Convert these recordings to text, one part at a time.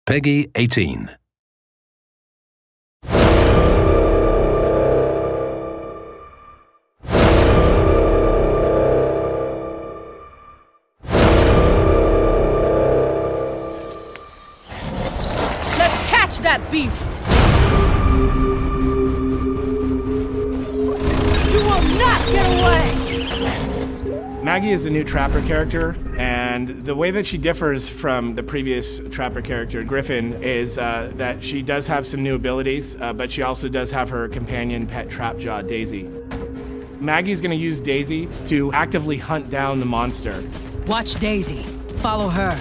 Peggy 18. Let's catch that beast! You will not get away! Maggie is the new Trapper character, and the way that she differs from the previous Trapper character, Griffin, is that she does have some new abilities, but she also does have her companion pet Trapjaw, Daisy. Maggie's gonna use Daisy to actively hunt down the monster. Watch Daisy. Follow her.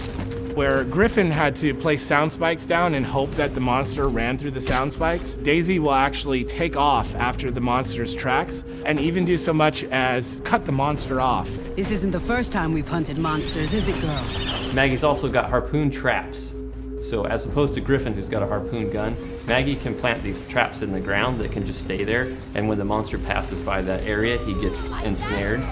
Where Griffin had to place sound spikes down and hope that the monster ran through the sound spikes, Daisy will actually take off after the monster's tracks and even do so much as cut the monster off. This isn't the first time we've hunted monsters, is it, girl? Maggie's also got harpoon traps. So as opposed to Griffin, who's got a harpoon gun, Maggie can plant these traps in the ground that can just stay there, and when the monster passes by that area, he gets ensnared.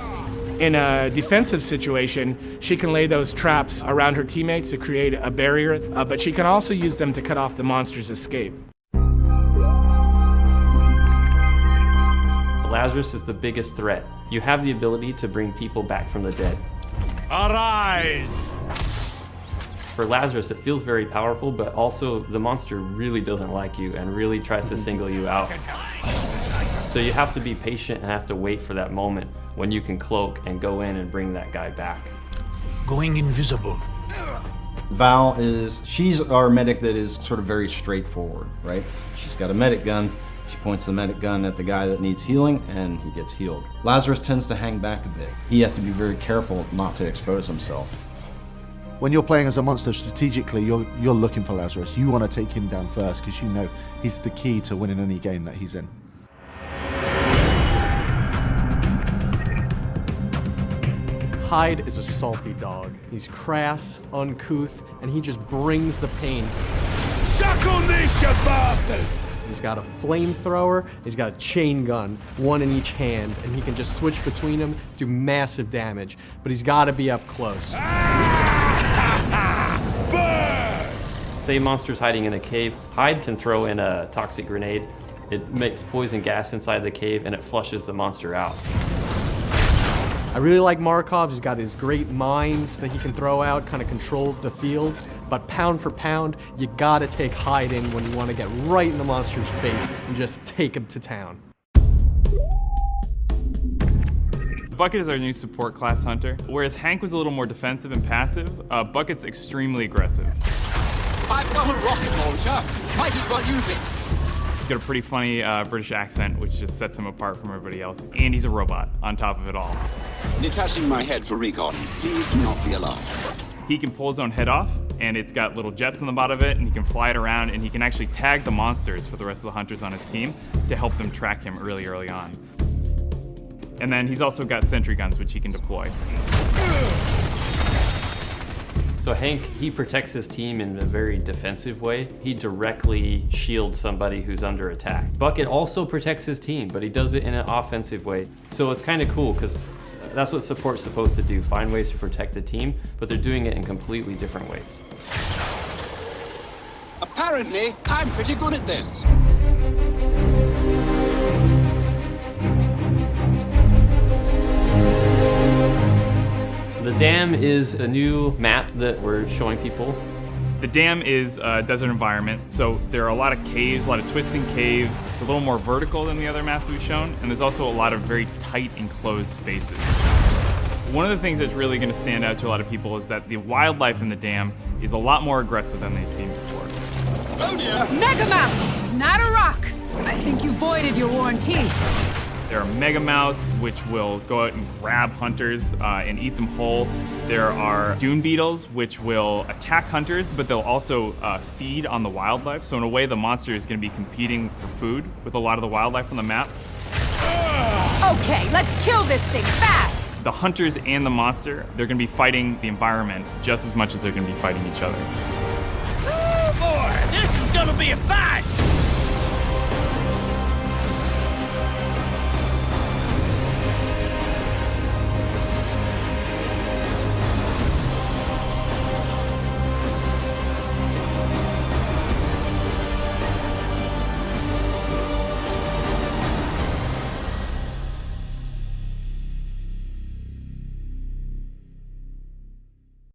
In a defensive situation, she can lay those traps around her teammates to create a barrier, but she can also use them to cut off the monster's escape. Lazarus is the biggest threat. You have the ability to bring people back from the dead. Arise! For Lazarus, it feels very powerful, but also the monster really doesn't like you and really tries to single you out. So you have to be patient and have to wait for that moment when you can cloak and go in and bring that guy back. Going invisible. Val she's our medic that is sort of very straightforward, right? She's got a medic gun. She points the medic gun at the guy that needs healing, and he gets healed. Lazarus tends to hang back a bit. He has to be very careful not to expose himself. When you're playing as a monster strategically, you're looking for Lazarus. You want to take him down first because you know he's the key to winning any game that he's in. Hyde is a salty dog. He's crass, uncouth, and he just brings the pain. Suck on this, you bastard! He's got a flamethrower, he's got a chain gun, one in each hand, and he can just switch between them, do massive damage. But he's got to be up close. Say monster's hiding in a cave, Hyde can throw in a toxic grenade. It makes poison gas inside the cave and it flushes the monster out. I really like Markov. He's got his great mines that he can throw out, kind of control the field. But pound for pound, you gotta take Hyde in when you want to get right in the monster's face and just take him to town. Bucket is our new support class hunter. Whereas Hank was a little more defensive and passive, Bucket's extremely aggressive. I've got a rocket launcher. Might as well use it. He's got a pretty funny British accent, which just sets him apart from everybody else. And he's a robot on top of it all. Detaching my head for recon. Please do not be alarmed. He can pull his own head off, and it's got little jets on the bottom of it, and he can fly it around, and he can actually tag the monsters for the rest of the hunters on his team to help them track him early on. And then he's also got sentry guns, which he can deploy. So Hank, he protects his team in a very defensive way. He directly shields somebody who's under attack. Bucket also protects his team, but he does it in an offensive way. So it's kind of cool, because that's what support's supposed to do, find ways to protect the team, but they're doing it in completely different ways. Apparently, I'm pretty good at this. The Dam is a new map that we're showing people. The dam is a desert environment, so there are a lot of caves, a lot of twisting caves. It's a little more vertical than the other maps we've shown, and there's also a lot of very tight enclosed spaces. One of the things that's really going to stand out to a lot of people is that the wildlife in the dam is a lot more aggressive than they've seen before. Oh dear! Megamouth, not a rock! I think you voided your warranty. There are megamouths, which will go out and grab hunters and eat them whole. There are dune beetles, which will attack hunters, but they'll also feed on the wildlife. So in a way, the monster is going to be competing for food with a lot of the wildlife on the map. Okay, let's kill this thing fast! The hunters and the monster, they're going to be fighting the environment just as much as they're going to be fighting each other. Oh boy, this is gonna be a fight!